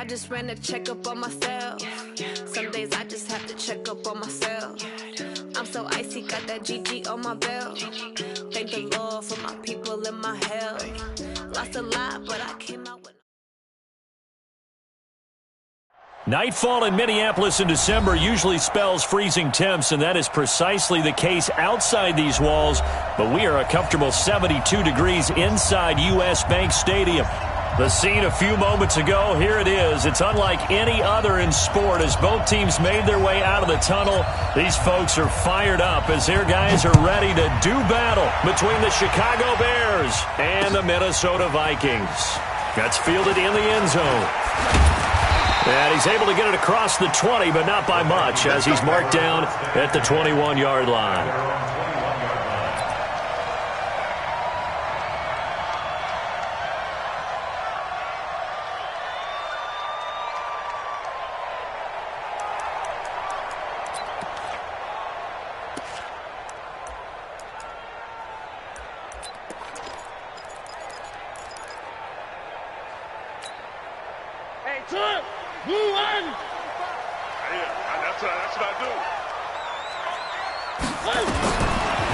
I just ran a checkup on myself. Some days I just have to check up on myself. I'm so icy, got that GG on my belt. Thank the Lord for my people and my health. Lost a lot, but I came out with... Nightfall in Minneapolis in December usually spells freezing temps, and that is precisely the case outside these walls. But we are a comfortable 72 degrees inside U.S. Bank Stadium. The scene a few moments ago, here it is. It's unlike any other in sport as both teams made their way out of the tunnel. These folks are fired up as their guys are ready to do battle between the Chicago Bears and the Minnesota Vikings. That's fielded in the end zone. And he's able to get it across the 20, but not by much, as he's marked down at the 21-yard line.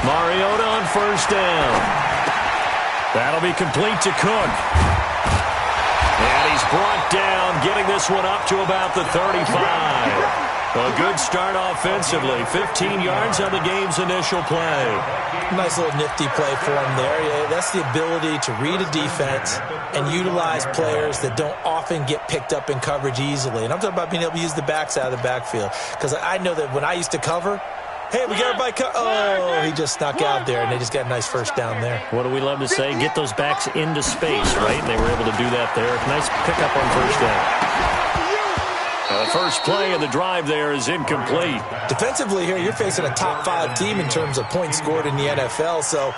Mariota on first down. That'll be complete to Cook. And he's brought down, getting this one up to about the 35. A good start offensively. 15 yards on the game's initial play. Nice little nifty play for him there. Yeah, that's the ability to read a defense and utilize players that don't often get picked up in coverage easily. And I'm talking about being able to use the backs out of the backfield. Because I know that when I used to cover, hey, we got everybody oh, he just snuck out there, and they just got a nice first down there. What do we love to say? Get those backs into space, right? And they were able to do that there. Nice pickup on first down. The first play of the drive there is incomplete. Defensively here, you're facing a top-5 team in terms of points scored in the NFL. So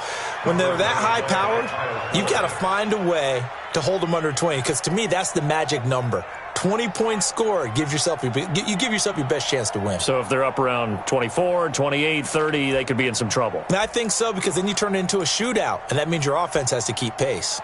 when they're that high-powered, you've got to find a way to hold them under 20. Because to me, that's the magic number. 20 points scored, you give yourself your best chance to win. So if they're up around 24, 28, 30, they could be in some trouble. And I think so, because then you turn it into a shootout, and that means your offense has to keep pace.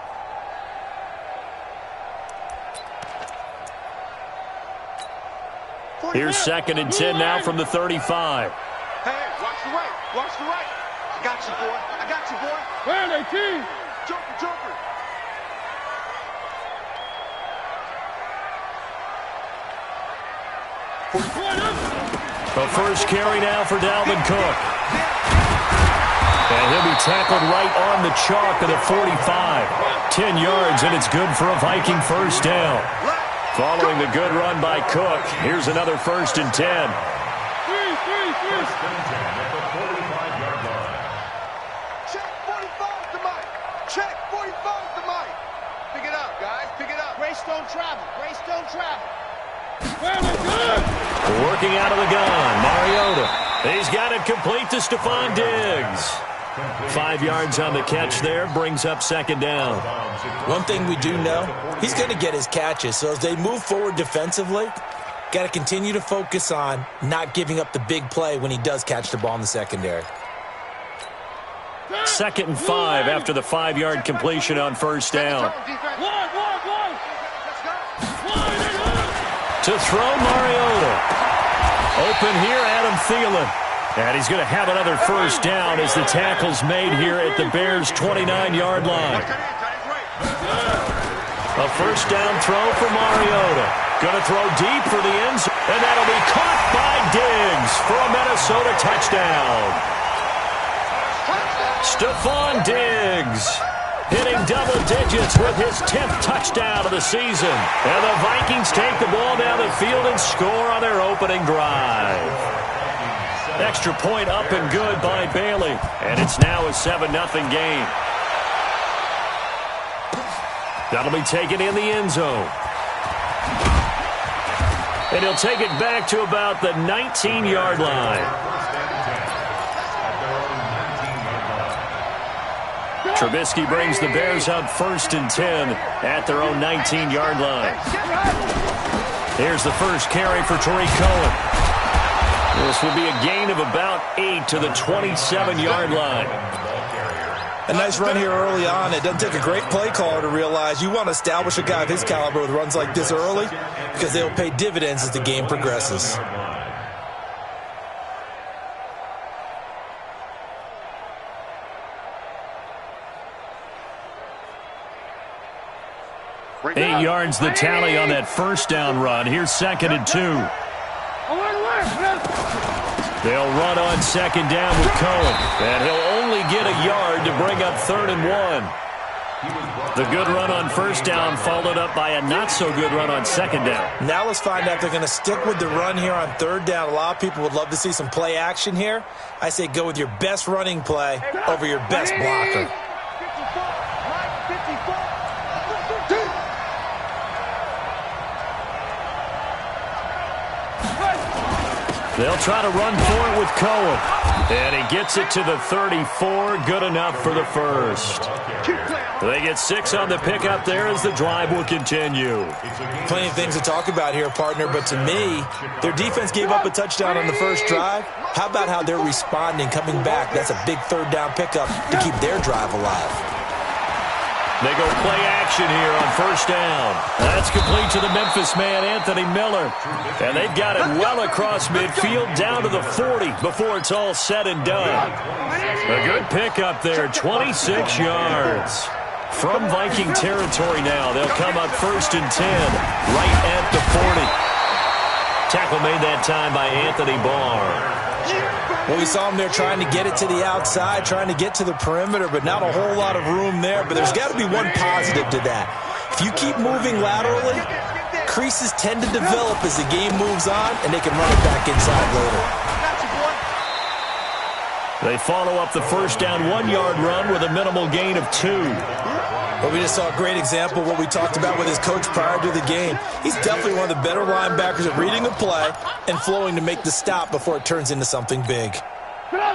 Here's 2nd and 10 now from the 35. Hey, watch the right. Watch the right. I got you, boy. I got you, boy. Where are they, team? Jumper. The first carry now for Dalvin Cook. And he'll be tackled right on the chalk of the 45. 10 yards, and it's good for a Viking first down. Following the good run by Cook, here's another 1st and 10. Check 45 to Mike. Check 45 to Mike. Pick it up, guys. Pick it up. Greystone travel. Working out of the gun, Mariota. He's got it complete to Stephon Diggs. 5 yards on the catch there, brings up 2nd down. One thing we do know, he's going to get his catches. So as they move forward defensively, got to continue to focus on not giving up the big play when he does catch the ball in the secondary. 2nd and 5 after the 5-yard completion on first down. To throw, Mariota. Open here, Adam Thielen. And he's going to have another first down as the tackle's made here at the Bears' 29-yard line. A first down throw for Mariota. Going to throw deep for the end zone, and that'll be caught by Diggs for a Minnesota touchdown. Stephon Diggs hitting double digits with his 10th touchdown of the season. And the Vikings take the ball down the field and score on their opening drive. Extra point up and good by Bailey. And it's now a 7-0 game. That'll be taken in the end zone. And he'll take it back to about the 19-yard line. Trubisky brings the Bears up 1st and 10 at their own 19-yard line. Here's the first carry for Tariq Cohen. This will be a gain of about 8 to the 27-yard line. A nice run here early on. It doesn't take a great play caller to realize you want to establish a guy of his caliber with runs like this early because they'll pay dividends as the game progresses. Eight yards the tally on that first down run. Here's 2nd and 2. They'll run on 2nd down with Cohen, and he'll only get a yard to bring up 3rd and 1. The good run on 1st down followed up by a not-so-good run on 2nd down. Now let's find out if they're going to stick with the run here on 3rd down. A lot of people would love to see some play action here. I say go with your best running play over your best blocker. They'll try to run for it with Cohen. And he gets it to the 34. Good enough for the first. They get 6 on the pickup there as the drive will continue. Plenty of things to talk about here, partner, but to me, their defense gave up a touchdown on the first drive. How about how they're responding, coming back? That's a big 3rd down pickup to keep their drive alive. They go play action here on 1st down. That's complete to the Memphis man, Anthony Miller. And they've got it well across midfield down to the 40 before it's all said and done. A good pickup there, 26 yards. From Viking territory now, they'll come up 1st and 10, right at the 40. Tackle made that time by Anthony Barr. Well, we saw him there trying to get it to the outside, trying to get to the perimeter, but not a whole lot of room there. But there's got to be one positive to that. If you keep moving laterally, creases tend to develop as the game moves on, and they can run it back inside later. They follow up the 1st down 1-yard run with a minimal gain of 2. Well, we just saw a great example of what we talked about with his coach prior to the game. He's definitely one of the better linebackers at reading the play and flowing to make the stop before it turns into something big.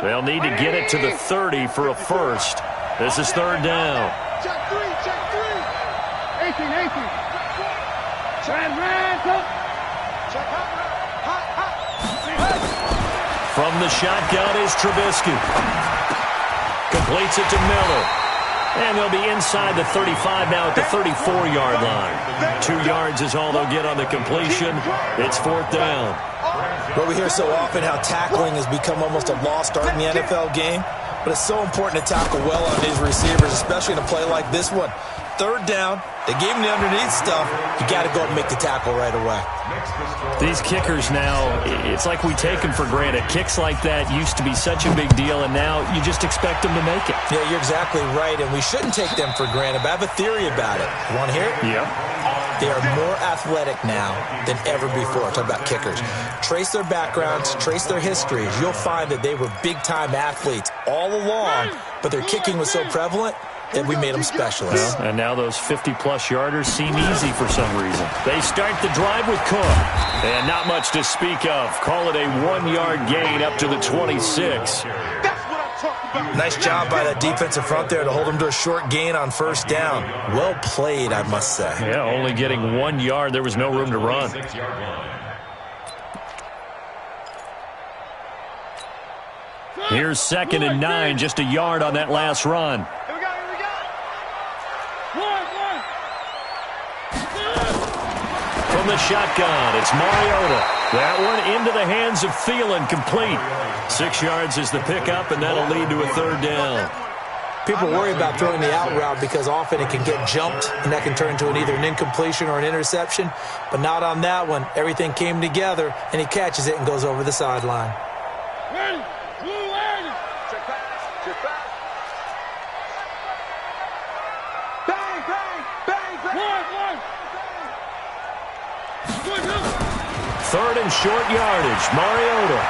They'll need to get it to the 30 for a first. This is 3rd down. Check 3, check 3. 18. Check From the shotgun is Trubisky. Completes it to Miller. And they'll be inside the 35 now at the 34-yard line. 2 yards is all they'll get on the completion. It's 4th down. Well, we hear so often how tackling has become almost a lost art in the NFL game, but it's so important to tackle well on these receivers, especially in a play like this one. 3rd down, they gave him the underneath stuff. You got to go and make the tackle right away. These kickers now, it's like we take them for granted. Kicks like that used to be such a big deal, and now you just expect them to make it. Yeah, you're exactly right, and we shouldn't take them for granted, but I have a theory about it. You want to hear it? Yeah. They are more athletic now than ever before. Talk about kickers. Trace their backgrounds, trace their histories. You'll find that they were big-time athletes all along, but their kicking was so prevalent that we made them specialists. Well, and now those 50-plus yarders seem easy for some reason. They start the drive with Cook. And not much to speak of. Call it a 1-yard gain up to the 26. Nice job by that defensive front there to hold them to a short gain on 1st down. Well played, I must say. Yeah, only getting 1 yard. There was no room to run. Here's 2nd and 9, just a yard on that last run. From the shotgun, it's Mariota. That one into the hands of Thielen, complete. 6 yards is the pickup, and that'll lead to a 3rd down. People worry about throwing the out route because often it can get jumped, and that can turn into either an incompletion or an interception. But not on that one. Everything came together, and he catches it and goes over the sideline. Third and short yardage. Mariota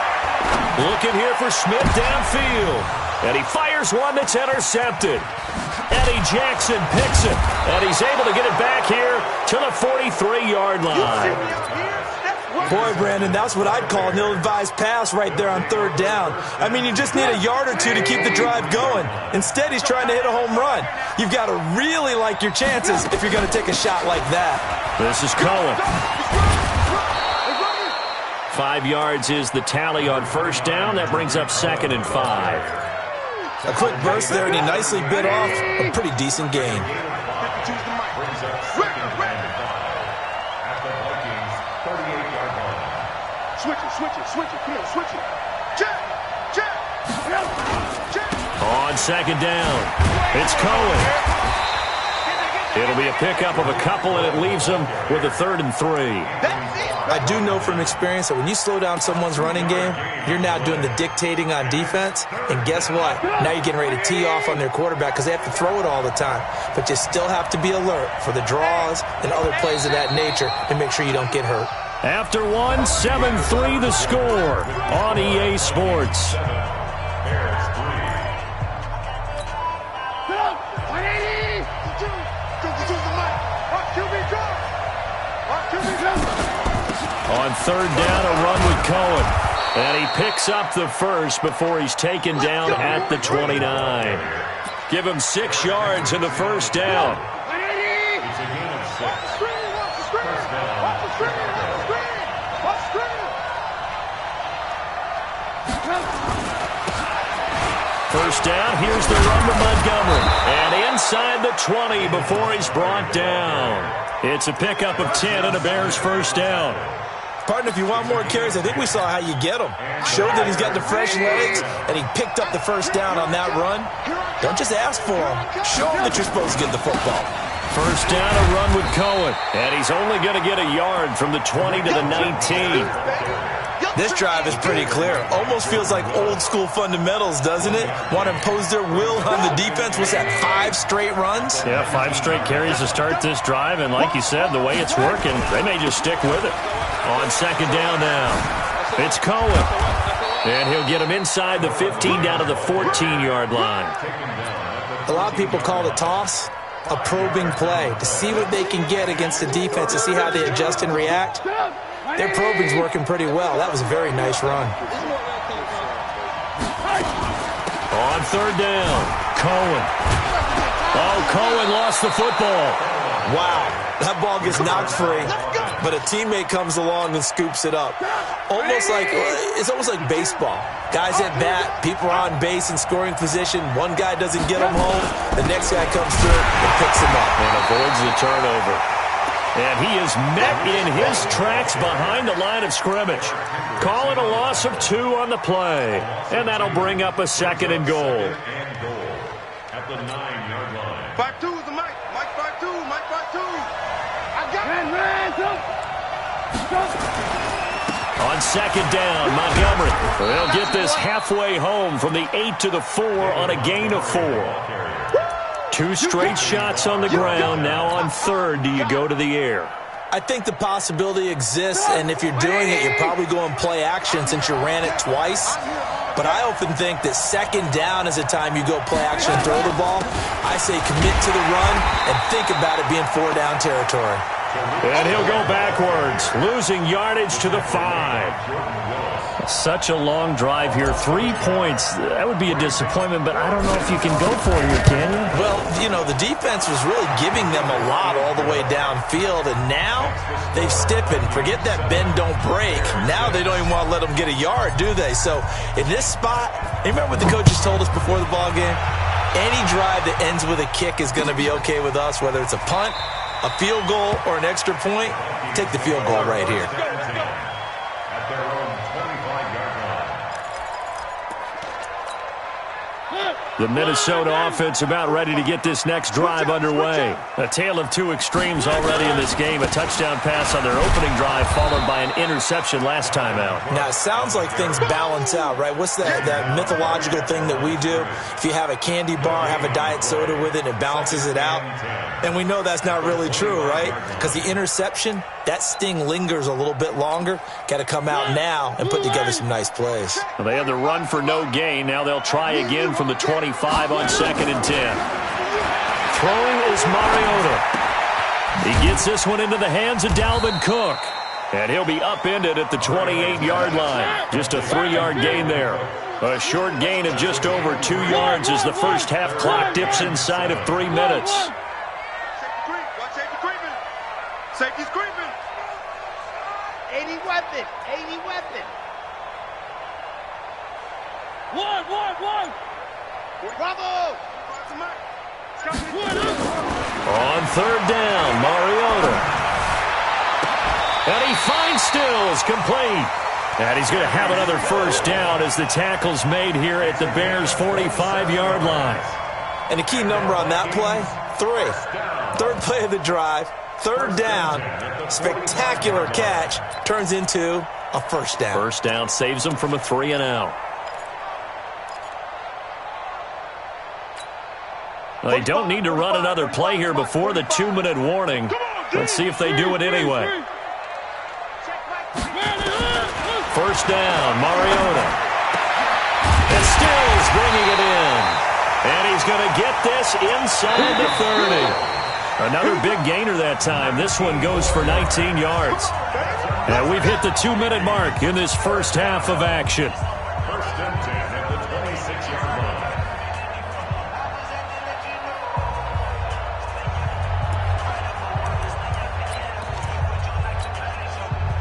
looking here for Smith downfield. And he fires one that's intercepted. Eddie Jackson picks it. And he's able to get it back here to the 43-yard line. Boy, Brandon, that's what I'd call an ill-advised pass right there on 3rd down. I mean, you just need a yard or two to keep the drive going. Instead, he's trying to hit a home run. You've got to really like your chances if you're going to take a shot like that. This is Cohen. 5 yards is the tally on 1st down. That brings up 2nd and 5. A quick burst there, and he nicely bit off a pretty decent gain. Switch it. Come on, switch it. Check. On second down, it's Cohen. It'll be a pickup of a couple, and it leaves them with a 3rd and 3. I do know from experience that when you slow down someone's running game, you're now doing the dictating on defense. And guess what? Now you're getting ready to tee off on their quarterback because they have to throw it all the time. But you still have to be alert for the draws and other plays of that nature to make sure you don't get hurt. After one, 7-3 the score on EA Sports. On 3rd down, a run with Cohen. And he picks up the first before he's taken down at the 29. Give him 6 yards in the first down. First down, here's the run to Montgomery. And inside the 20 before he's brought down. It's a pickup of 10 and a Bears first down. Partner, if you want more carries, I think we saw how you get them. Showed that he's got the fresh legs, and he picked up the first down on that run. Don't just ask for him. Show him that you're supposed to get the football. First down, a run with Cohen. And he's only going to get a yard from the 20 to the 19. This drive is pretty clear. Almost feels like old school fundamentals, doesn't it? Want to impose their will on the defense. Was that 5 straight runs? Yeah, 5 straight carries to start this drive. And like you said, the way it's working, they may just stick with it. On second down now, it's Cohen. And he'll get him inside the 15 down to the 14-yard line. A lot of people call the toss a probing play to see what they can get against the defense, to see how they adjust and react. Their probing's working pretty well. That was a very nice run. On 3rd down, Cohen. Oh, Cohen lost the football. Wow, that ball gets knocked free, but a teammate comes along and scoops it up. It's almost like baseball. Guys at bat, people are on base in scoring position. One guy doesn't get him home. The next guy comes through and picks him up. And avoids the turnover. And he is met in his tracks behind the line of scrimmage. Calling a loss of 2 on the play. And that'll bring up a 2nd and goal. At the 9-yard line. 5-2 is the mic. Mike 5-2. Mike 5-2. I got it. On second down, Montgomery. They'll get this halfway home from the 8 to the 4 on a gain of 4. 2 straight shots on the ground. Now on 3rd, do you go to the air? I think the possibility exists, and if you're doing it, you're probably going play action since you ran it twice. But I often think that 2nd down is the time you go play action and throw the ball. I say commit to the run and think about it being 4-down territory. And he'll go backwards, losing yardage to the 5. Such a long drive here. 3 points. That would be a disappointment, but I don't know if you can go for it here, can you? Well, the defense was really giving them a lot all the way downfield, and now they've stiffened. Forget that bend, don't break. Now they don't even want to let them get a yard, do they? So in this spot, you remember what the coaches told us before the ball game? Any drive that ends with a kick is going to be okay with us, whether it's a punt, a field goal, or an extra point. Take the field goal right here. The Minnesota offense about ready to get this next drive underway. A tale of 2 extremes already in this game. A touchdown pass on their opening drive followed by an interception last time out. Now, it sounds like things balance out, right? What's that mythological thing that we do? If you have a candy bar, have a diet soda with it, and it balances it out. And we know that's not really true, right? Because the interception, that sting lingers a little bit longer. Got to come out now and put together some nice plays. Well, they had the run for no gain. Now they'll try again from the 25 on 2nd and 10. Throwing is Mariota. He gets this one into the hands of Dalvin Cook. And he'll be upended at the 28-yard line. Just a 3-yard gain there. A short gain of just over 2 yards as the first half clock dips inside of 3 minutes. Safety's creeping. 80 weapon. 80 weapon. One. Bravo! On third down, Mariota. And he finds Stills, complete. And he's going to have another first down as the tackle's made here at the Bears' 45-yard line. And the key number on that play, 3. Third play of the drive, third down, spectacular catch, turns into a first down. First down saves them from a 3-and-out. They don't need to run another play here before the 2-minute warning. Let's see if they do it anyway. First down, Mariota. And Stills bringing it in. And he's going to get this inside the 30. Another big gainer that time. This one goes for 19 yards. And we've hit the 2-minute mark in this first half of action. First and 10 at the 26-yard line.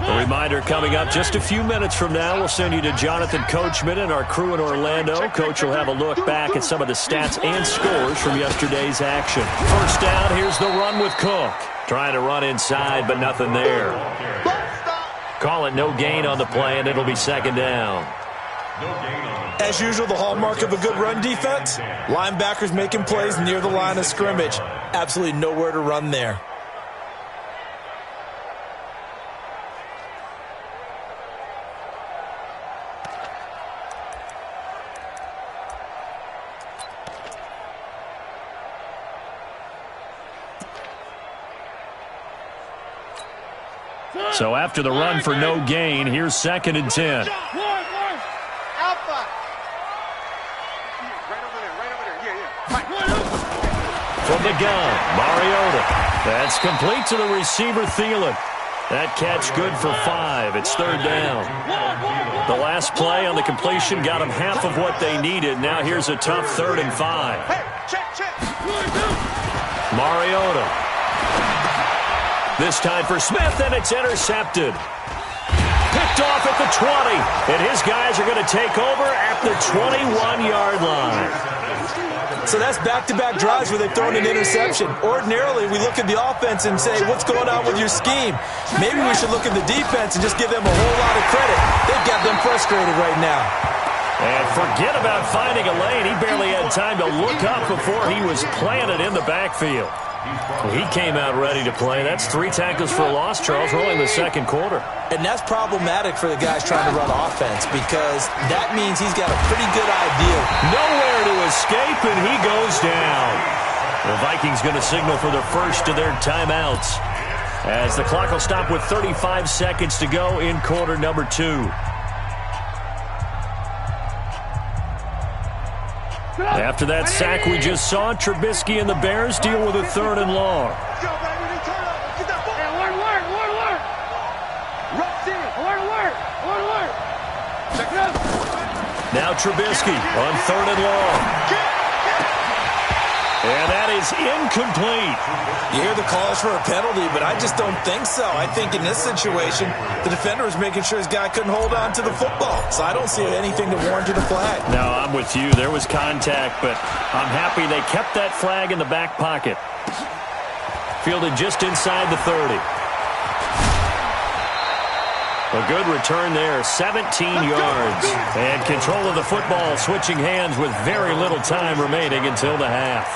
A reminder coming up just a few minutes from now. We'll send you to Jonathan Coachman and our crew in Orlando. Coach will have a look back at some of the stats and scores from yesterday's action. First down, here's the run with Cook. Trying to run inside, but nothing there. Call it no gain on the play, and it'll be second down. As usual, the hallmark of a good run defense, linebackers making plays near the line of scrimmage. Absolutely nowhere to run there. So after the run for no gain, here's second and 10. Alpha. From the gun, Mariota. That's complete to the receiver, Thielen. That catch good for 5. It's third down. The last play on the completion got them half of what they needed. Now here's a tough 3rd and 5. Mariota. This time for Smith, and it's intercepted. Picked off at the 20, and his guys are going to take over at the 21-yard line. So that's back-to-back drives where they've thrown an interception. Ordinarily, we look at the offense and say, what's going on with your scheme? Maybe we should look at the defense and just give them a whole lot of credit. They've got them frustrated right now. And forget about finding a lane. He barely had time to look up before he was planted in the backfield. He came out ready to play. That's 3 tackles for a loss, Charles, rolling the second quarter. And that's problematic for the guys trying to run offense because that means he's got a pretty good idea. Nowhere to escape, and he goes down. The Vikings going to signal for the first of their timeouts as the clock will stop with 35 seconds to go in quarter number 2. After that sack we just saw, Trubisky and the Bears deal with a 3rd and long. Now Trubisky on 3rd and long. And that is incomplete. You hear the calls for a penalty, but I just don't think so. I think in this situation, the defender was making sure his guy couldn't hold on to the football. So I don't see anything to warrant a flag. No, I'm with you. There was contact, but I'm happy they kept that flag in the back pocket. Fielded just inside the 30. A good return there, 17 yards. And control of the football, switching hands with very little time remaining until the half.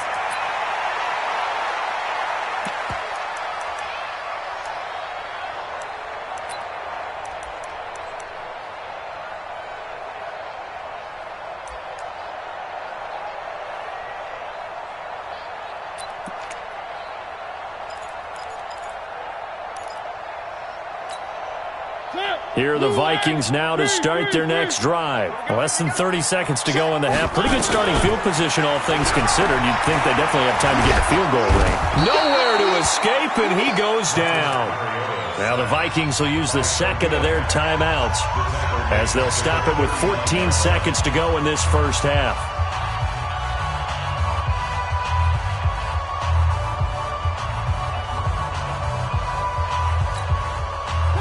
Here are the Vikings now to start their next drive. Less than 30 seconds to go in the half. Pretty good starting field position, all things considered. You'd think they definitely have time to get the field goal range. Nowhere to escape, and he goes down. Now the Vikings will use the second of their timeouts as they'll stop it with 14 seconds to go in this first half.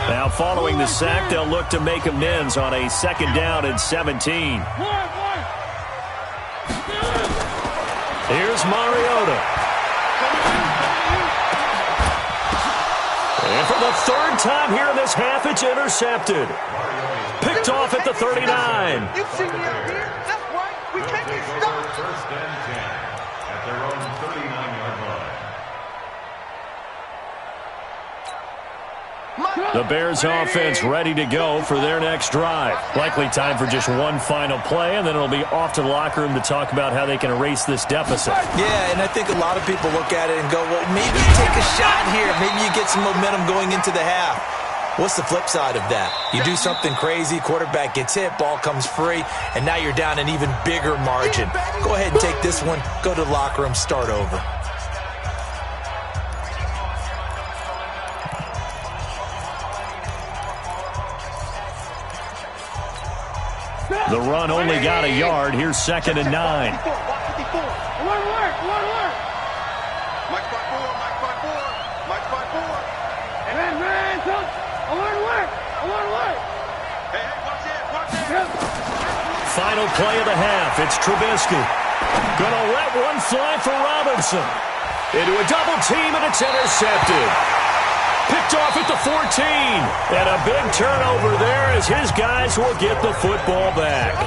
Now following the sack, they'll look to make amends on a 2nd down and 17. Here's Mariota. And for the third time here in this half, it's intercepted. Picked off at the 39. You see me out here? That's right. We can't get stopped. First and 10 at their own 39-yard line. The Bears offense ready to go for their next drive. Likely time for just one final play, and then it'll be off to the locker room to talk about how they can erase this deficit. Yeah, and I think a lot of people look at it and go, well, maybe you take a shot here. Maybe you get some momentum going into the half. What's the flip side of that? You do something crazy, quarterback gets hit, ball comes free, and now you're down an even bigger margin. Go ahead and take this one, go to the locker room, start over. The run only got a yard. Here's 2nd and 9. Work. Mike 5-4, Mike 5-4. Man, coach. I want to work. Hey, watch it. Final play of the half. It's Trubisky. Gonna let one fly for Robinson. Into a double team, and it's intercepted. Picked off at the 14. And a big turnover there as his guys will get the football back.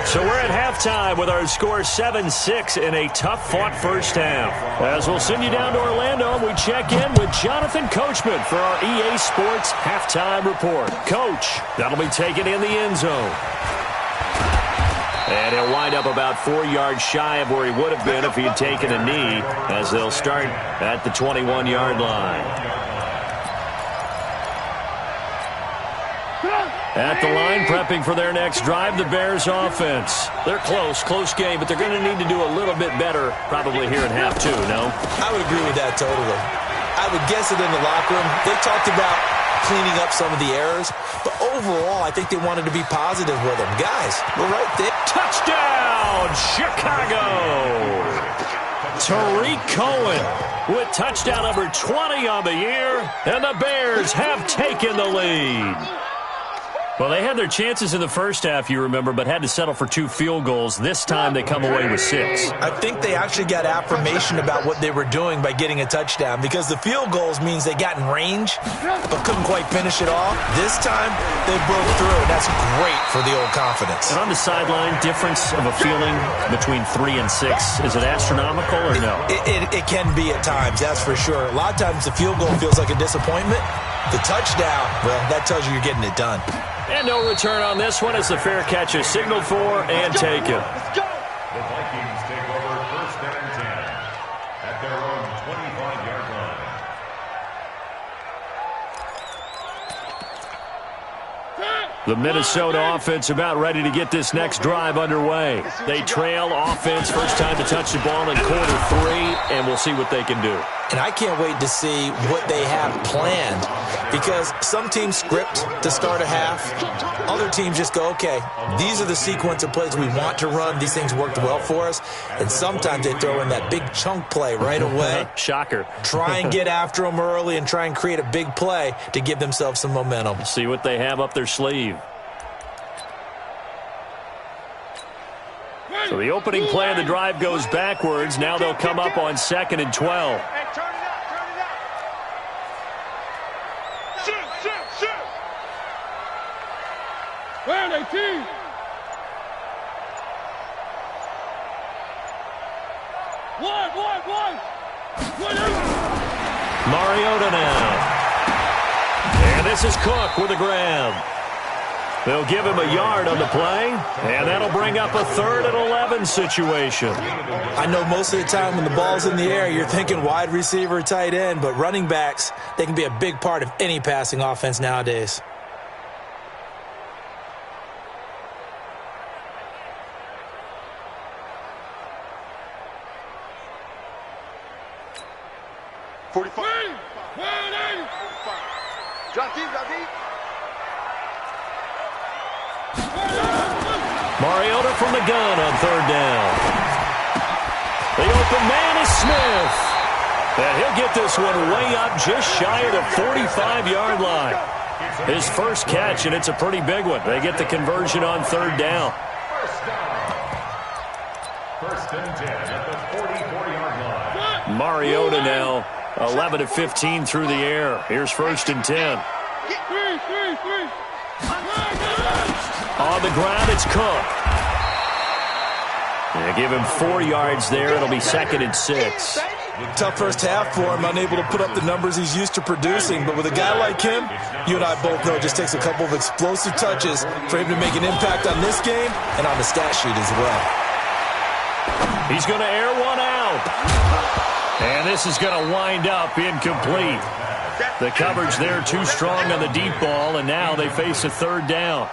So we're at halftime with our score 7-6 in a tough-fought first half. As we'll send you down to Orlando, and we check in with Jonathan Coachman for our EA Sports Halftime Report. Coach, that'll be taken in the end zone. And he'll wind up about 4 yards shy of where he would have been if he had taken a knee, as they'll start at the 21-yard line. At the line, prepping for their next drive, the Bears offense. They're close game, but they're going to need to do a little bit better probably here in half two, no? I would agree with that totally. I would guess it in the locker room. They talked about cleaning up some of the errors, but overall, I think they wanted to be positive with them. Guys, we're right there. Touchdown, Chicago! Tariq Cohen with touchdown number 20 on the year, and the Bears have taken the lead. Well, they had their chances in the first half, you remember, but had to settle for 2 field goals. This time they come away with 6. I think they actually got affirmation about what they were doing by getting a touchdown, because the field goals means they got in range but couldn't quite finish it off. This time they broke through, and that's great for the old confidence. And on the sideline, difference of a feeling between 3 and 6, is it astronomical or no? It can be at times, that's for sure. A lot of times the field goal feels like a disappointment. The touchdown, well, that tells you you're getting it done. And no return on this one as the fair catch is signaled for and taken. The Vikings take over 1st and 10 at their own 25-yard line. The Minnesota offense about ready to get this next drive underway. They trail offense, first time to touch the ball in quarter 3, and we'll see what they can do. And I can't wait to see what they have planned, because some teams script to start a half. Other teams just go, okay, these are the sequence of plays we want to run. These things worked well for us. And sometimes they throw in that big chunk play right away. Shocker. Try and get after them early and try and create a big play to give themselves some momentum. See what they have up their sleeve. So the opening play of the drive goes backwards. Now they'll come up on 2nd and 12. Hey, turn it out. Shoot. Where are they, team? One. Mariota now. And this is Cook with a grab. They'll give him a yard on the play, and that'll bring up a 3rd and 11 situation. I know most of the time when the ball's in the air, you're thinking wide receiver, tight end, but running backs, they can be a big part of any passing offense nowadays. Mariota from the gun on 3rd down. The open man is Smith. And he'll get this one way up just shy of the 45-yard line. His first catch, and it's a pretty big one. They get the conversion on 3rd down. First First and 10 at the 44-yard line. Mariota now 11 of 15 through the air. Here's first and 10. On the ground, it's Cook. They give him 4 yards there. It'll be second and 6. Tough first half for him, unable to put up the numbers he's used to producing. But with a guy like him, you and I both know it just takes a couple of explosive touches for him to make an impact on this game and on the stat sheet as well. He's going to air one out. And this is going to wind up incomplete. The coverage there too strong on the deep ball, and now they face a third down.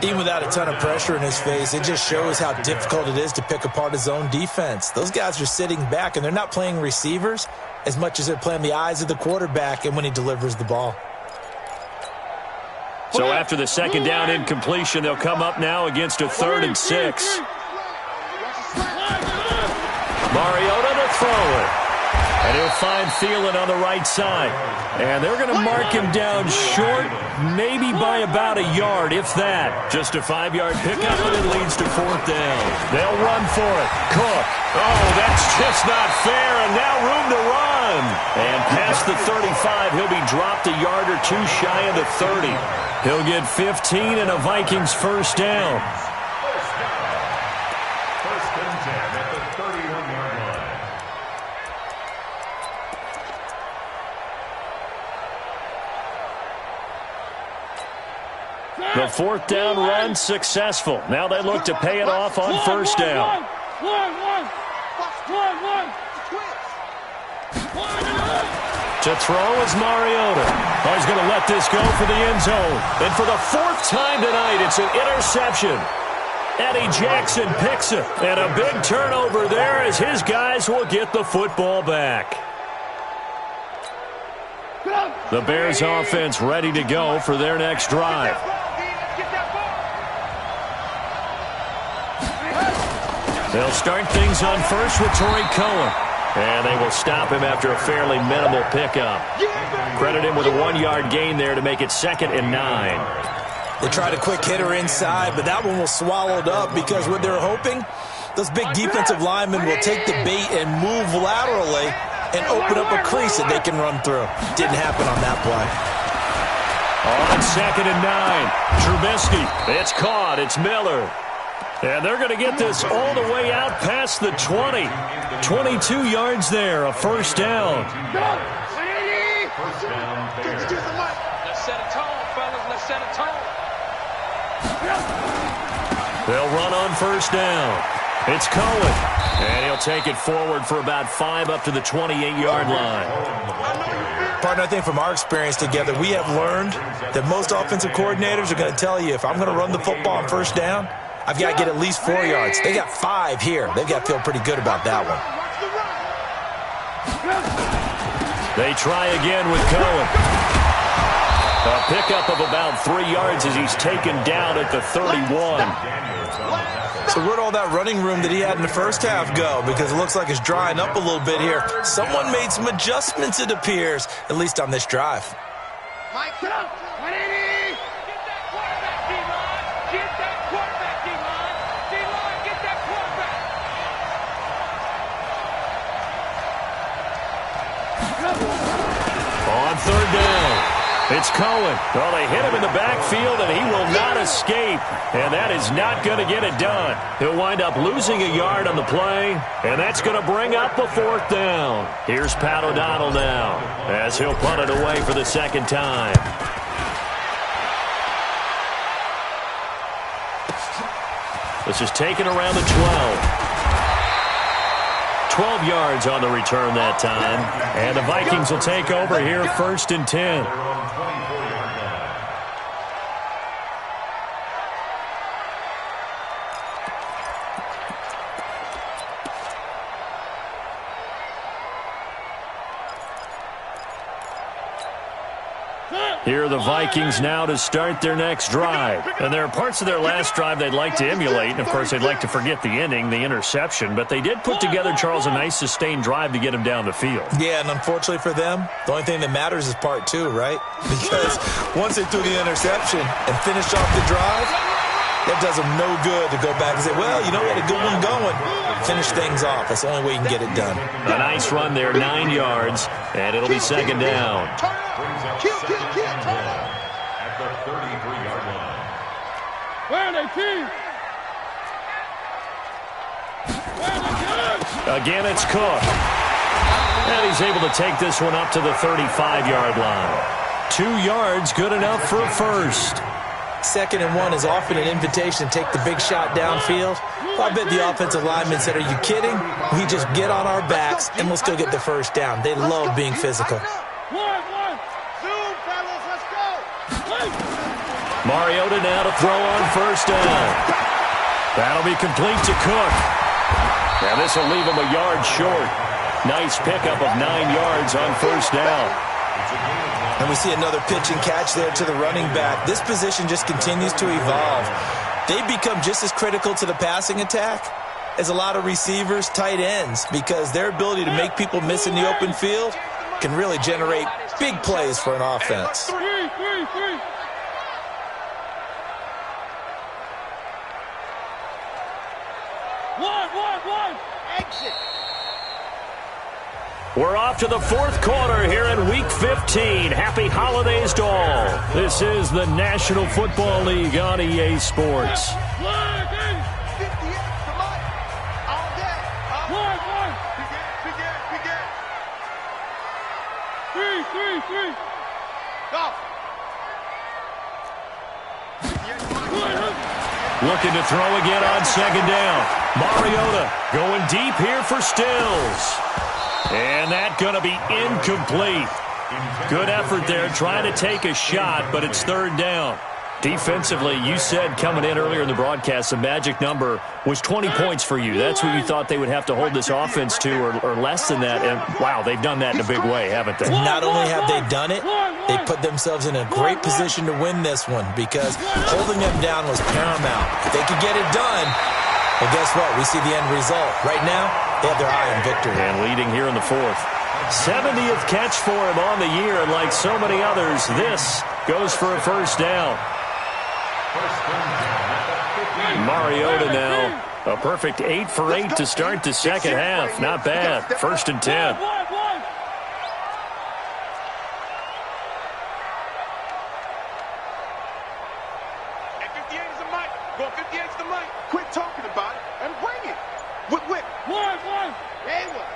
Even without a ton of pressure in his face, it just shows how difficult it is to pick apart his own defense. Those guys are sitting back, and they're not playing receivers as much as they're playing the eyes of the quarterback and when he delivers the ball. So after the second down incompletion, they'll come up now against a third and 6. Mariota to throw it. And he'll find Thielen on the right side. And they're going to mark him down short, maybe by about a yard, if that. Just a 5-yard pickup, and it leads to fourth down. They'll run for it. Cook. Oh, that's just not fair, and now room to run. And past the 35, he'll be dropped a yard or two shy of the 30. He'll get 15 and a Vikings first down. First and 10 at the 31-yard line. The fourth down run successful. Now they look to pay it off on first down. To throw is Mariota. Oh, he's going to let this go for the end zone. And for the 4th time tonight, it's an interception. Eddie Jackson picks it. And a big turnover there as his guys will get the football back. The Bears offense ready to go for their next drive. They'll start things on first with Torrey Cohen. And they will stop him after a fairly minimal pickup. Credit him with a 1-yard gain there to make it 2nd and 9. They tried a quick hitter inside, but that one was swallowed up because what they're hoping, those big defensive linemen will take the bait and move laterally and open up a crease that they can run through. Didn't happen on that play. On 2nd and 9, Trubisky. It's caught. It's Miller. And they're going to get this all the way out past the 20. 22 yards there, a first down. First down, Bears. Let's set a tone, fellas. Let's set a tone. They'll run on first down. It's Cohen. And he'll take it forward for about 5 up to the 28-yard line. Partner, I think from our experience together, we have learned that most offensive coordinators are going to tell you, if I'm going to run the football on first down, I've got to get at least 4 yards. They got 5 here. They've got to feel pretty good about that one. They try again with Cohen. A pickup of about 3 yards as he's taken down at the 31. So where'd all that running room that he had in the first half go? Because it looks like it's drying up a little bit here. Someone made some adjustments, it appears, at least on this drive. Mike, get up. 180. Get that quarterback, D-line. Get that quarterback, D-line. D-line, get that quarterback. On third down, it's Cohen. Well, they hit him in the backfield, and he will not escape. And that is not going to get it done. He'll wind up losing a yard on the play, and that's going to bring up a fourth down. Here's Pat O'Donnell now, as he'll punt it away for the second time. This is taken around the 12. 12 yards on the return that time. And the Vikings will take over here first and 10. Here are the Vikings now to start their next drive. And there are parts of their last drive they'd like to emulate. And, of course, they'd like to forget the ending, the interception. But they did put together, Charles, a nice sustained drive to get him down the field. Yeah, and unfortunately for them, the only thing that matters is part 2, right? Because once they threw the interception and finished off the drive, That does them no good to go back and say, well, you know, we had a good one going. Finish things off. That's the only way you can get it done. A nice run there, 9 yards, and it'll be second down. Kill. At the 33-yard line. Where are they, team? Again, it's Cook. And he's able to take this one up to the 35-yard line. 2 yards, good enough for a first. 2nd and 1 is often an invitation to take the big shot downfield. I bet the offensive linemen said, are you kidding? We just get on our backs and we'll still get the first down. They love being physical. Zoom, fellas, let's go. Mariota now to throw on first down. That'll be complete to Cook. Now this will leave him a yard short. Nice pickup of 9 yards on first down. And we see another pitch and catch there to the running back. This position just continues to evolve. They become just as critical to the passing attack as a lot of receivers, tight ends, because their ability to make people miss in the open field can really generate big plays for an offense. One. Exit. We're off to the 4th quarter here in Week 15. Happy holidays to all. This is the National Football League on EA Sports. 58 to Mike. All day. Begin. 3. Go. Looking to throw again on second down. Mariota going deep here for Stills. And that's going to be incomplete. Good effort there trying to take a shot, but it's 3rd down. Defensively, you said coming in earlier in the broadcast, the magic number was 20 points for you. That's what you thought they would have to hold this offense to, or less than that. And, wow, they've done that in a big way, haven't they? Not only have they done it, they put themselves in a great position to win this one because holding them down was paramount. If they could get it done, well, guess what? We see the end result. Right now, they have their eye on victory. And leading here in the 4th. 70th catch for him on the year, and like so many others, this goes for a first down. Mariota now, a perfect 8 for 8 to start the second half. Not bad. 1st and 10. Quit talking about it and bring it. Whip. One. Hey, what?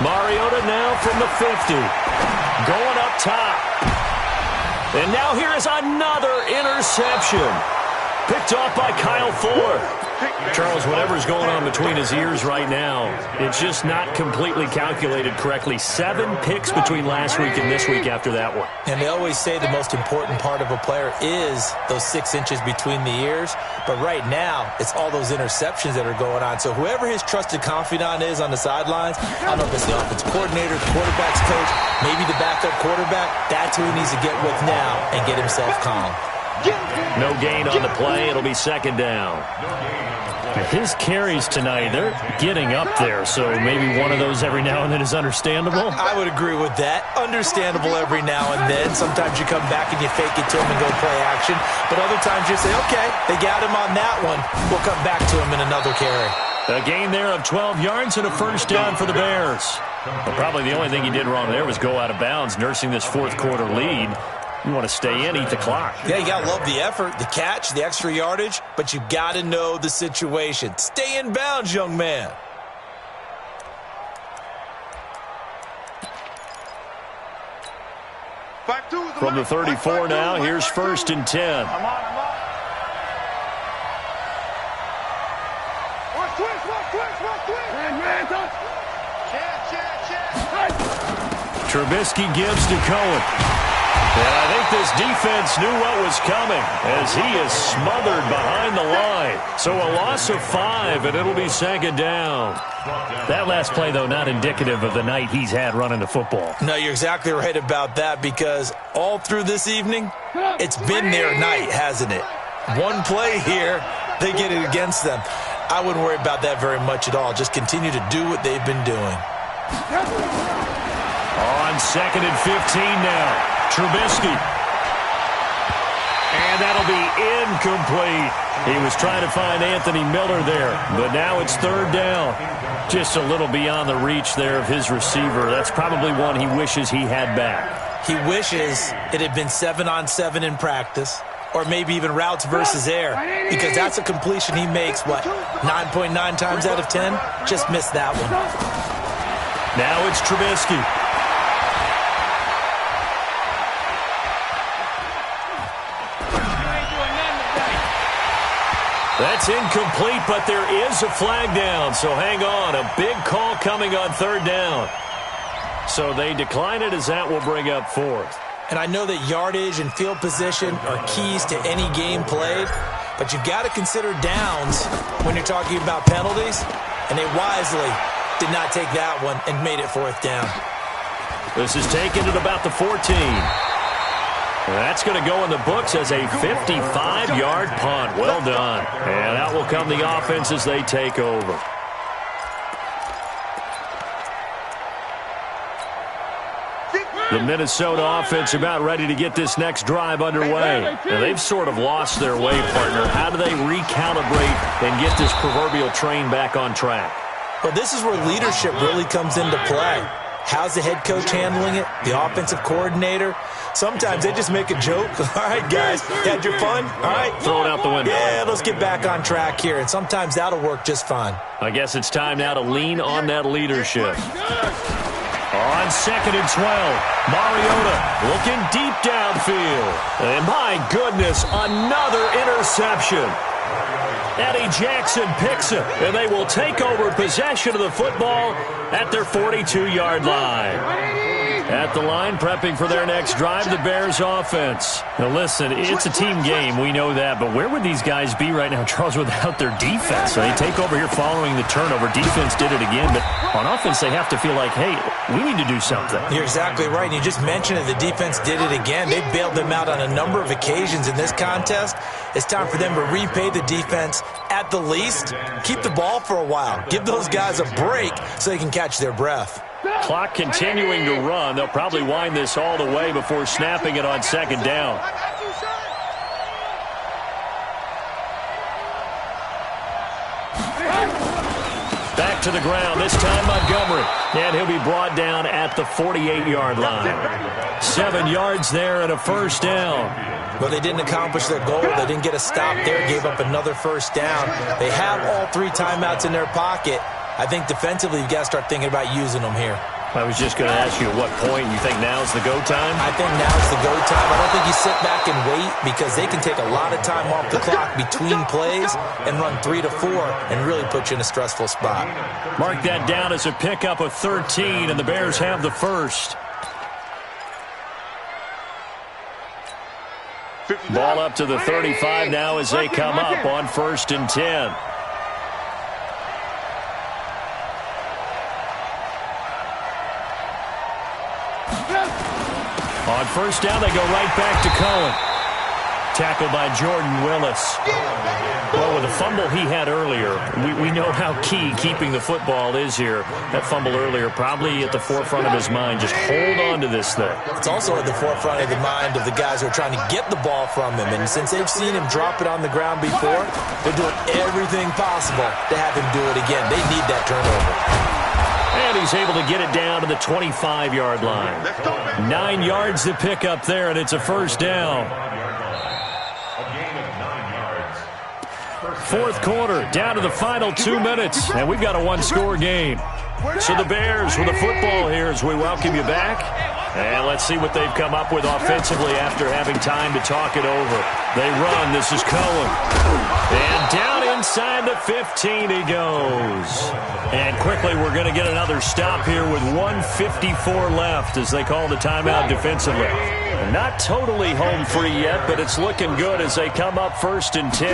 Mariota now from the 50. Going up top. And now here is another interception. Picked off by Kyle Ford. Charles, whatever's going on between his ears right now, it's just not completely calculated correctly. 7 picks between last week and this week after that one. And they always say the most important part of a player is those 6 inches between the ears. But right now, it's all those interceptions that are going on. So whoever his trusted confidant is on the sidelines, I don't know if it's the offense coordinator, the quarterback's coach, maybe the backup quarterback, that's who he needs to get with now and get himself calm. No gain on the play. It'll be second down. His carries tonight, they're getting up there, so maybe one of those every now and then is understandable. I would agree with that. Understandable every now and then. Sometimes you come back and you fake it to him and go play action. But other times you say, okay, they got him on that one. We'll come back to him in another carry. A gain there of 12 yards and a first down for the Bears. But probably the only thing he did wrong there was go out of bounds, nursing this 4th quarter lead. You want to stay in, eat the clock. Yeah, you got to love the effort, the catch, the extra yardage, but you got to know the situation. Stay in bounds, young man. From the 34 now, here's 1st and 10. Trubisky gives to Cohen. And I think this defense knew what was coming as he is smothered behind the line. So a loss of 5, and it'll be second down. That last play, though, not indicative of the night he's had running the football. No, you're exactly right about that because all through this evening, it's been their night, hasn't it? One play here, they get it against them. I wouldn't worry about that very much at all. Just continue to do what they've been doing. On 2nd and 15 now. Trubisky. And that'll be incomplete. He was trying to find Anthony Miller there, but now it's third down. Just a little beyond the reach there of his receiver. That's probably one he wishes he had back. He wishes it had been 7-on-7 in practice, or maybe even routes versus air, because that's a completion he makes, 9.9 times out of 10? Just missed that one. Now it's Trubisky. That's incomplete, but there is a flag down, so hang on. A big call coming on third down. So they decline it as that will bring up fourth. And I know that yardage and field position are keys to any game played, but you've got to consider downs when you're talking about penalties, and they wisely did not take that one and made it fourth down. This is taken at about the 14. That's going to go in the books as a 55-yard punt. Well done. And out will come the offense as they take over. The Minnesota offense about ready to get this next drive underway. And they've sort of lost their way, partner. How do they recalibrate and get this proverbial train back on track? Well, this is where leadership really comes into play. How's the head coach handling it? The offensive coordinator? Sometimes they just make a joke. All right, guys, had your fun? All right. Throw it out the window. Yeah, let's get back on track here. And sometimes that'll work just fine. I guess it's time now to lean on that leadership. On 2nd and 12, Mariota looking deep downfield. And my goodness, another interception. Eddie Jackson picks it, and they will take over possession of the football at their 42-yard line. At the line, prepping for their next drive, the Bears offense. Now listen, it's a team game, we know that, but where would these guys be right now, Charles, without their defense? So they take over here following the turnover. Defense did it again, but on offense they have to feel like, hey, we need to do something. You're exactly right, and you just mentioned it, the defense did it again. They bailed them out on a number of occasions in this contest. It's time for them to repay the defense at the least. Keep the ball for a while. Give those guys a break so they can catch their breath. Clock continuing to run. They'll probably wind this all the way before snapping it on second down. Back to the ground, this time Montgomery. And he'll be brought down at the 48-yard line. 7 yards there and a first down. Well, they didn't accomplish their goal. They didn't get a stop there, gave up another first down. They have all 3 timeouts in their pocket. I think defensively you've got to start thinking about using them here. I was just going to ask you at what point you think now's the go time? I think now's the go time. I don't think you sit back and wait because they can take a lot of time off the clock between plays and run 3 to 4 and really put you in a stressful spot. Mark that down as a pickup of 13, and the Bears have the first. Ball up to the 35 now as they come up on 1st and 10. On first down, they go right back to Cohen. Tackled by Jordan Willis. Well, with the fumble he had earlier, we know how key keeping the football is here. That fumble earlier probably at the forefront of his mind. Just hold on to this thing. It's also at the forefront of the mind of the guys who are trying to get the ball from him. And since they've seen him drop it on the ground before, they're doing everything possible to have him do it again. They need that turnover. And he's able to get it down to the 25-yard line. 9 yards to pick up there, and it's a first down. Fourth quarter, down to the final 2 minutes, and we've got a one-score game. So the Bears with the football here as we welcome you back. And let's see what they've come up with offensively after having time to talk it over. They run. This is Cohen. And down inside the 15 he goes. And quickly we're going to get another stop here with 1:54 left as they call the timeout defensively. Not totally home free yet, but it's looking good as they come up 1st and 10.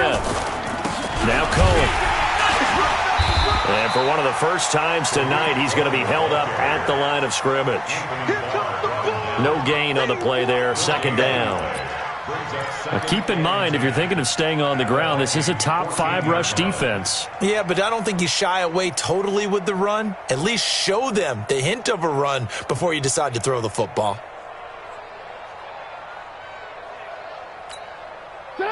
Now Cohen. And for one of the first times tonight, he's going to be held up at the line of scrimmage. No gain on the play there, 2nd down. Now keep in mind, if you're thinking of staying on the ground, this is a top 5 rush defense. Yeah, but I don't think you shy away totally with the run. At least show them the hint of a run before you decide to throw the football.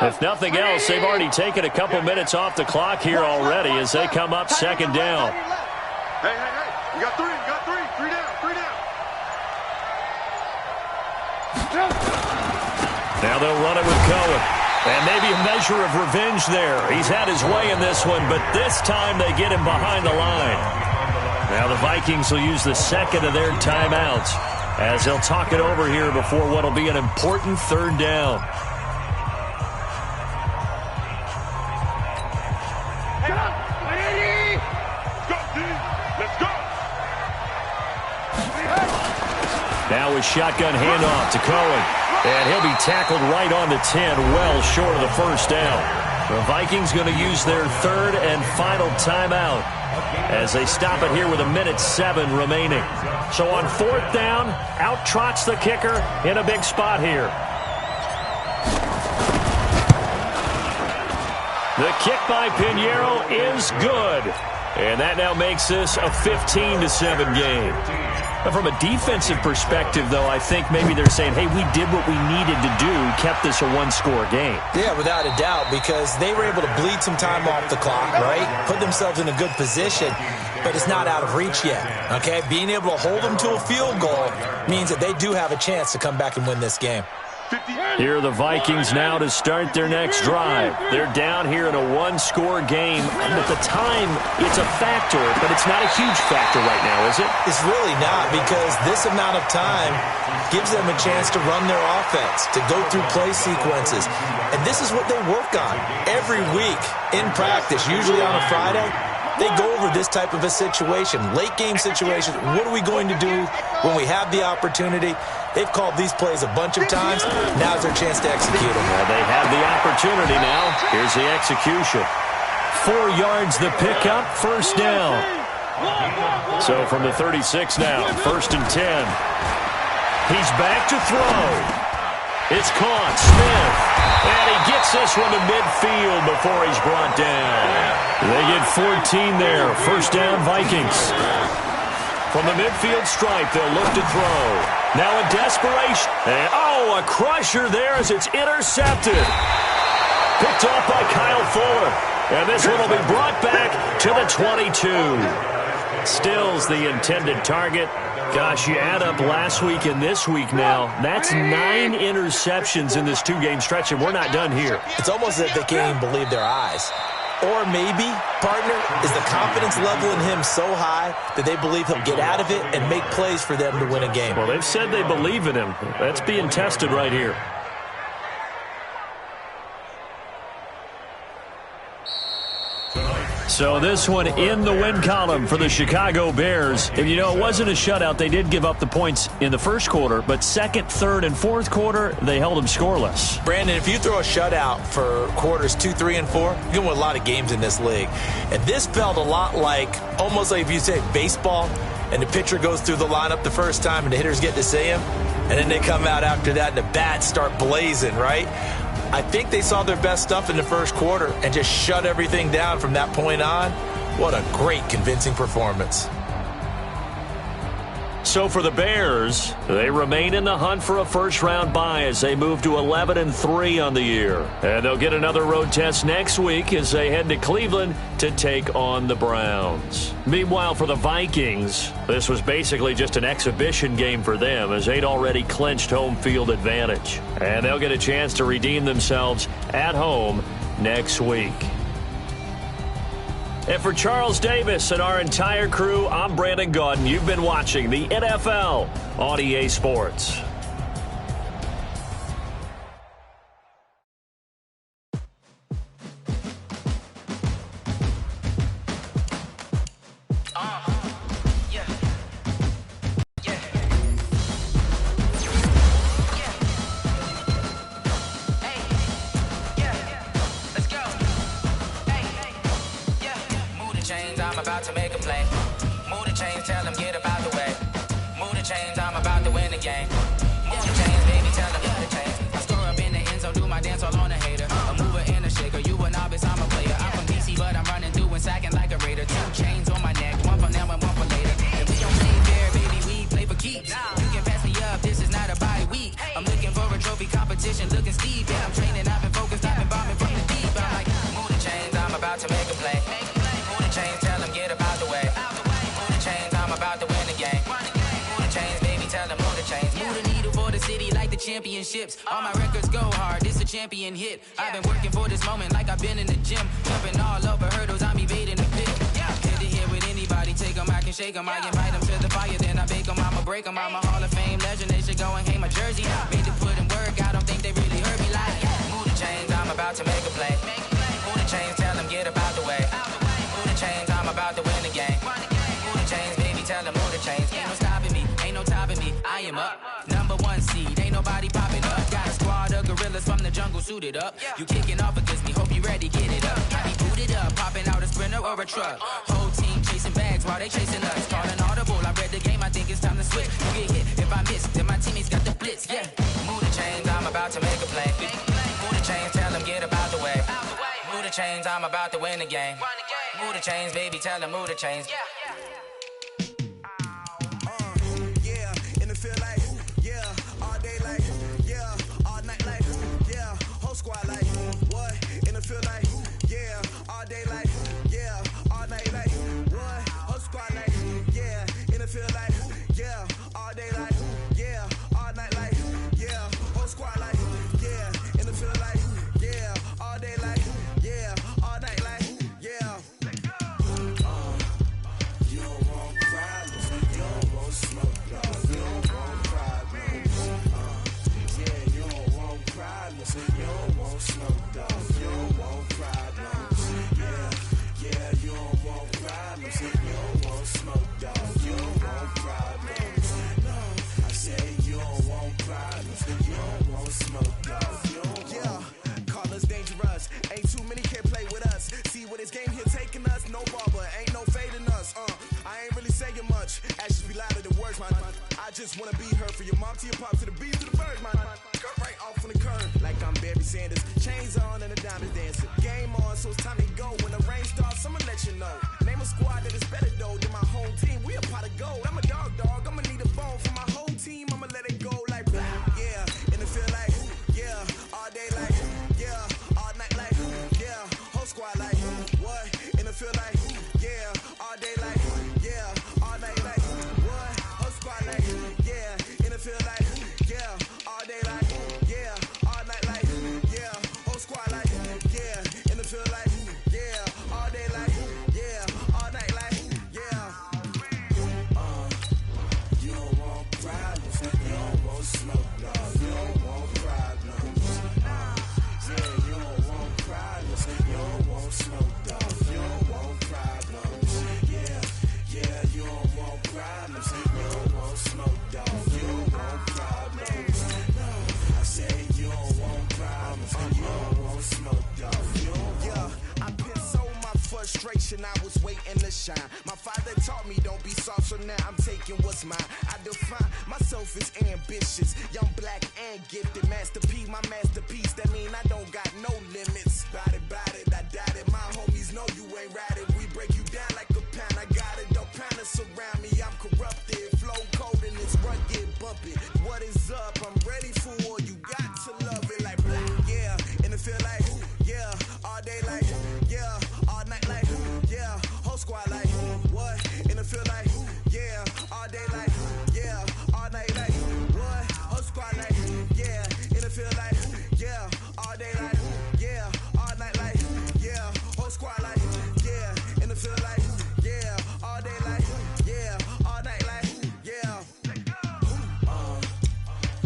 If nothing else, they've already taken a couple minutes off the clock here already as they come up second down. Hey, you got three, three down. Now they'll run it with Cohen. And maybe a measure of revenge there. He's had his way in this one, but this time they get him behind the line. Now the Vikings will use the second of their timeouts as they'll talk it over here before what will be an important third down. Now with shotgun handoff to Cohen. And he'll be tackled right on the 10, well short of the first down. The Vikings going to use their third and final timeout as they stop it here with 1:07 remaining. So on fourth down, out trots the kicker in a big spot here. The kick by Pinheiro is good. And that now makes this a 15-7 game. But from a defensive perspective, though, I think maybe they're saying, hey, we did what we needed to do, kept this a one-score game. Yeah, without a doubt, because they were able to bleed some time off the clock, right? Put themselves in a good position, but it's not out of reach yet, okay? Being able to hold them to a field goal means that they do have a chance to come back and win this game. Here are the Vikings now to start their next drive. They're down here in a one-score game. And at the time, it's a factor, but it's not a huge factor right now, is it? It's really not, because this amount of time gives them a chance to run their offense, to go through play sequences. And this is what they work on every week in practice, usually on a Friday. They go over this type of a situation, late-game situation. What are we going to do when we have the opportunity? They've called these plays a bunch of times. Now's their chance to execute them. Well, they have the opportunity now. Here's the execution. 4 yards the pickup, first down. So from the 36 now, 1st and 10. He's back to throw. It's caught, Smith. And he gets this one to midfield before he's brought down. They get 14 there. First down, Vikings. From the midfield stripe, they'll look to throw. Now in desperation. And, a crusher there as it's intercepted. Picked off by Kyle Fuller. And this one will be brought back to the 22. Stills the intended target. Gosh, you add up last week and this week now. That's 9 interceptions in this 2-game stretch, and we're not done here. It's almost as if they can't even believe their eyes. Or maybe, partner, is the confidence level in him so high that they believe he'll get out of it and make plays for them to win a game. Well, they've said they believe in him. That's being tested right here. So this one in the win column for the Chicago Bears. And you know, it wasn't a shutout. They did give up the points in the first quarter, but second, third, and fourth quarter, they held them scoreless. Brandon, if you throw a shutout for quarters 2, 3, and 4, you're going to win a lot of games in this league. And this felt a lot like, almost like if you say baseball, and the pitcher goes through the lineup the first time and the hitters get to see him, and then they come out after that and the bats start blazing, right? I think they saw their best stuff in the first quarter and just shut everything down from that point on. What a great, convincing performance. So for the Bears, they remain in the hunt for a first-round bye as they move to 11-3 on the year. And they'll get another road test next week as they head to Cleveland to take on the Browns. Meanwhile, for the Vikings, this was basically just an exhibition game for them as they'd already clinched home field advantage. And they'll get a chance to redeem themselves at home next week. And for Charles Davis and our entire crew, I'm Brandon Gaudin. You've been watching the NFL on EA Sports. Competition looking steep, yeah, I'm training, I've been focused, I've been championships. All my records go hard, this a champion hit. I've been working for this moment like I've been in the gym. Jumping all over hurdles, I'm evading the pit. Head to head with anybody, take them, I can shake them. I invite them to the fire, then I bake them, I'ma break them. I'm a Hall of Fame legend, they should go and hang my jersey. Made to put in work, I don't think they really heard me like. Move the chains, I'm about to make a play. Move the chains, tell them get up out the way. Move the chains, I'm about to win the game. Move the chains, baby, tell them move the chains. Ain't no stopping me, ain't no topping me, I am up. Number one seed, ain't nobody popping up. Got a squad of gorillas from the jungle suited up. You kicking off against me, hope you ready, get it up. I be booted up, popping out a sprinter or a truck. Whole team chasing bags while they chasing us. Calling audible, I read the game, I think it's time to switch. You get hit, if I miss, then my teammates got the blitz, yeah. Move the chains, I'm about to make a play. Move the chains, tell them get up out the way. Move the chains, I'm about to win the game. Move the chains, baby, tell them move the chains. Squad like, what? In the field like, yeah, all day like, yeah, all night like, what? Whole squad like, yeah, in the field like, yeah, all day like, yeah, all night like, yeah, whole squad like, yeah, in the field like, yeah, all day like, yeah, all night like, yeah. You don't want problems, you don't want smoke, you don't want problems. Yeah, you don't want problems, you don't want smoke, dog. You don't want problems. Yeah, you don't want problems. You don't want smoke, dog. You don't want problems. No, I say you don't want problems. You don't want smoke, dog. Yeah, call us dangerous. Ain't too many can play with us. See where this game here taking us. No barber, ain't no fading us. I ain't really saying much. Actions be louder than words, man. I just wanna be heard from your mom to your pop to the beat to the bird, man. Cut right off on the curb like I'm Barry Sanders. Chains on and the diamonds dancing. Game on, so it's time to go. When the rain starts, I'ma let you know. Name a squad that is better though than my home team. We a pot of gold. I'm a dog. I'ma need a bone for my whole team. I'ma let it go like blah. Yeah, in the field like yeah, all day like yeah, all night like yeah, whole squad like what? In the field like yeah, all day like yeah, all night like what? Whole squad like yeah, in the field like yeah, all day like yeah, all night like yeah, whole squad like yeah, in the field like yeah, all day like yeah, all night like yeah. You don't want problems, you don't want smoke, no, you don't want problems. Yeah, you don't want problems, you don't want smoke, dog. You don't want problems. Yeah, you don't want problems, you don't want smoke, dog. You don't want problems. No, I say you don't want problems, you don't want smoke, dog. Yeah, I've been so my frustration, I was waiting to shine. My father taught me don't be soft, so now I'm taking what's mine. I define myself as ambitious, young, black, and gifted. Master P, my masterpiece, that mean I don't got no limits. Bout it, I doubt it. My homies know you ain't ratted. We break you down like a pound. I got it, don't panic surround me. I'm corrupted, flow cold and it's rugged, bumpy. What is up? I'm ready for war. You got to love it like black. Yeah, in the field like yeah, all day like yeah, all night like yeah, whole squad like what? In the field like yeah, all day like yeah, all night like what? Whole squad like yeah, in the field like yeah, all day like yeah, all night like yeah, whole squad like yeah, in the field like yeah, all day like yeah, all night like yeah.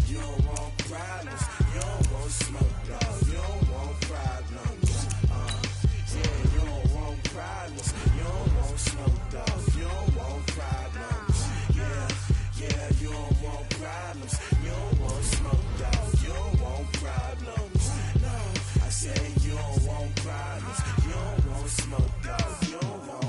You don't want problems, you don't want smoke, no, you don't want problems. Yeah, you don't want problems, you don't want smoke, dog. You don't want problems. Yeah, you don't want problems, you don't want smoke, dog. You don't want problems. No, I say you don't want problems, you don't want smoke, dog. You don't want.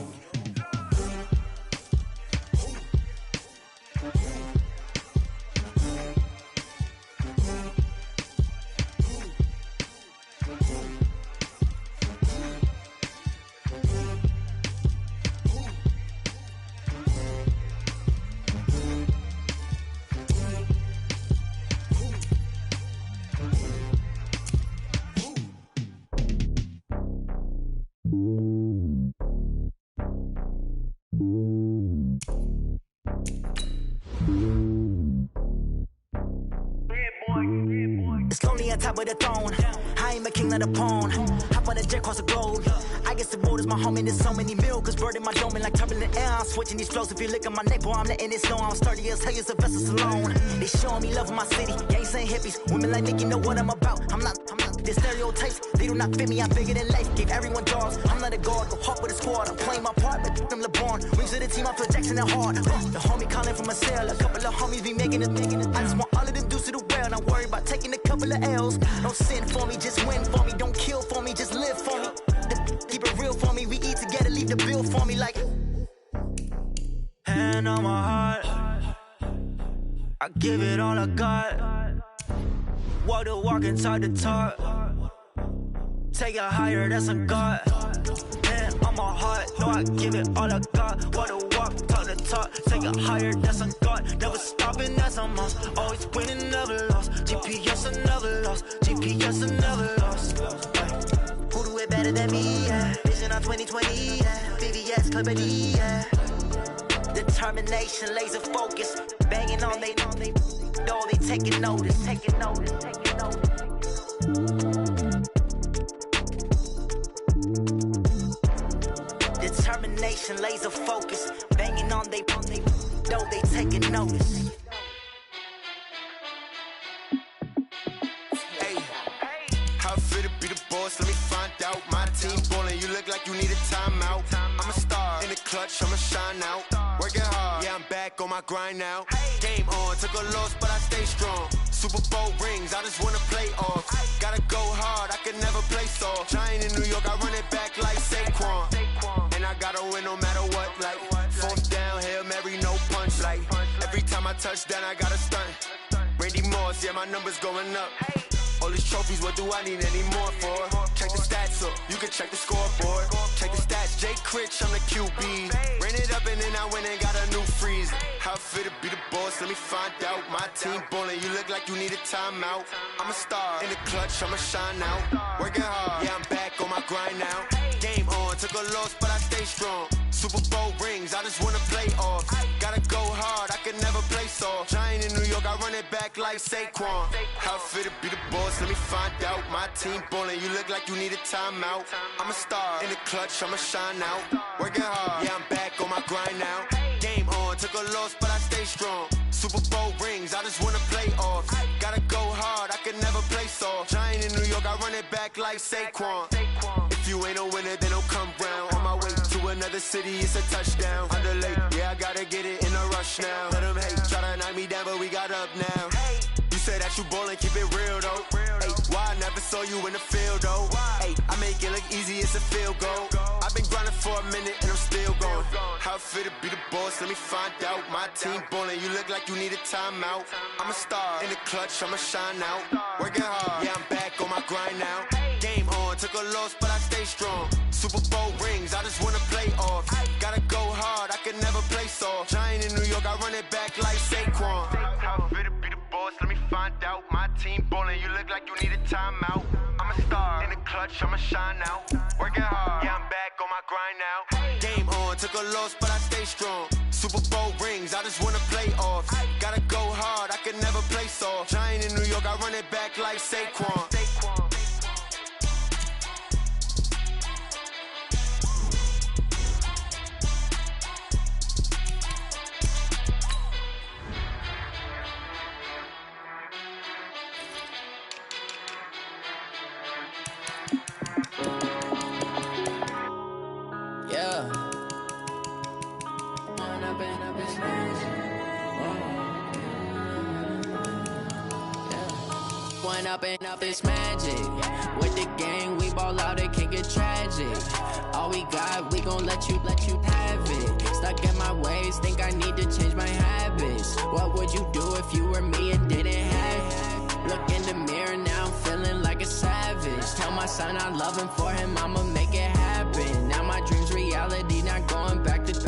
boy. Finally on top of the throne. I ain't a king, not a pawn. Hop on a jet across the globe. I guess the world is my home and there's so many milk. Cause bird in my dome and like turbulent air. I'm switching these flows. If you look at my neck, boy, I'm letting it snow. I'm sturdy as hell, as a vessel alone. They showing me love in my city. Gangs and hippies. Women like Nick, you know what I'm about. I'm not. The stereotypes, they do not fit me. I'm bigger than life. Gave everyone jobs. I'm not a guard. Go hop with a squad. I'm playing my part, but I'm LeBron. Wings of the team, I'm Phil Jackson and hard. The homie calling from a cell. A couple of homies be making it. I just want all of them dudes to do well. Not worry about taking a couple of L's. Don't sin for me, just win for me. Don't kill for me, just live for me. Keep it real for me. We eat together, leave the bill for me like. Hand on my heart, I give it all I got. Walk the walk and talk the talk. Take it higher, that's a God. Hand on my heart, no, I give it all I got. Walk the walk, talk the talk. Take it higher, that's a God. Never stopping, that's a must. Always winning, never lost. GPS, I never lost. GPS, I never lost. Who do it better than me? Yeah. Vision on 2020. Yeah. VVS, Clarity. Yeah. Determination, laser focus. Banging on they know they taking notice. Taking notice. Determination, laser focus. Banging on they know they taking notice. Hey, how I feel to be the boss? Let me find out. My team ballin', you look like you need a timeout. I'm a star in the clutch, I'ma shine out. Working hard, yeah, I'm back on my grind now. Game on, took a loss, but I stay strong. Super Bowl rings, I just wanna play off. Gotta go hard, I can never play soft. Giant in New York, I run it back like Saquon. And I gotta win no matter what, like fourth down, Hail Mary, no punch. Like every time I touch down, I gotta stunt. Randy Moss, yeah, my numbers going up. All these trophies, what do I need any more for? Check the stats up, you can check the scoreboard. Check the stats, Jay Critch, I'm the QB. Ran it up and then I went and got a new freeze. How I feel to be the boss, let me find out. My team ballin', you look like you need a timeout. I'm a star in the clutch, I'ma shine out. Working hard, yeah, I'm back on my grind now. Game on, took a loss, but I stay strong. Super Bowl rings, I just wanna play off. Gotta go hard, I can never play soft. Giant in New York, I run it back like Saquon. How I feel to be the boss, let me find out. My team ballin', you look like you need a timeout. I'm a star in the clutch, I'ma shine out. Working hard, yeah, I'm back on my grind now. Game on, took a loss, but I stay strong. Super Bowl rings, I just wanna play off. Gotta go hard, I can never play soft. Giant in New York, I run it back like Saquon. If you ain't a winner, then don't come round. On my way to another city, it's a touchdown. Underlay, yeah, I gotta get it in a rush now. Let them hate, try to knock me down, but we got up now. You say that you ballin', keep it real though. Ay, why I never saw you in the field though? Ay, I make it look easy, it's a field goal. I've been grinding for a minute and I'm still going. How I feel to be the boss, let me find out. My team ballin', you look like you need a timeout. I'm a star in the clutch, I'ma shine out. Working hard, yeah, I'm back on my grind now. Game on, took a loss, but I stay strong. Super Bowl rings, I just wanna play off. Gotta go hard, I can never play soft. Giant in New York, I run it back like Saquon. How I feel to be the boss, let me find out. My team ballin', you look like you need a timeout. I'm a star in the clutch, I'ma shine out. Working hard, yeah, I'm back on my grind now. Game on, took a loss, but I stay strong. Super Bowl rings, I just wanna play off. Gotta go hard, I can never play soft. Giant in New York, I run it back like Saquon. Up it's magic. With the gang, we ball out, it can get tragic. All we got, we gon' let you have it. Stuck in my ways, think I need to change my habits. What would you do if you were me and didn't have it? Look in the mirror, now I'm feeling like a savage. Tell my son I love him, for him I'ma make it happen. Now my dream's reality, not going back to.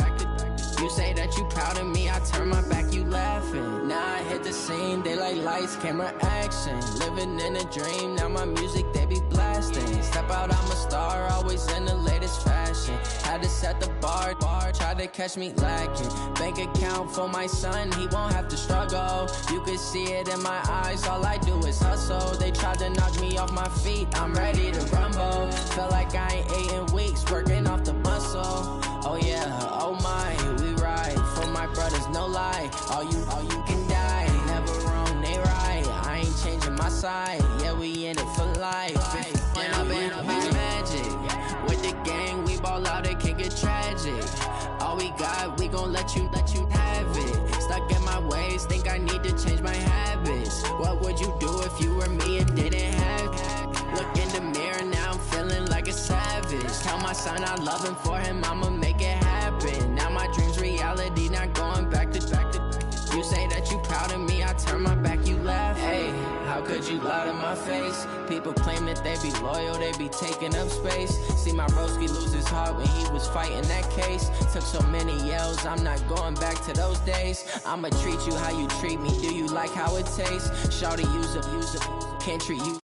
You say that you proud of me, I turn my back, you laughing. Now I hit the scene, they like lights, camera, action. Living in a dream, now my music, they be blasting. Step out, I'm a star, always in the latest fashion. Had to set the bar, try to catch me lacking. Bank account for my son, he won't have to struggle. You can see it in my eyes, all I do is hustle. They tried to knock me off my feet, I'm ready to rumble. Felt like I ain't ate in weeks, working off the muscle. Oh yeah, oh my, we ride for my brothers, no lie. All you can die, never wrong, they right. I ain't changing my side, yeah, we in it for life. When I've been magic, with the gang, we ball out, it can get tragic. All we got, we gon' let you have it. Stuck in my ways, think I need to change my habits. What would you do if you were me and didn't have it? Look in the mirror, now I'm feeling like a savage. Tell my son I love him, for him I'ma make it happen. Now my dream's reality, not going back to. You say that you proud of me, I turn my back, you laugh. Hey, how could you lie to my face? People claim that they be loyal, they be taking up space. See my broski lose his heart when he was fighting that case. Took so many yells, I'm not going back to those days. I'ma treat you how you treat me, do you like how it tastes? Shawty, use a, can't treat you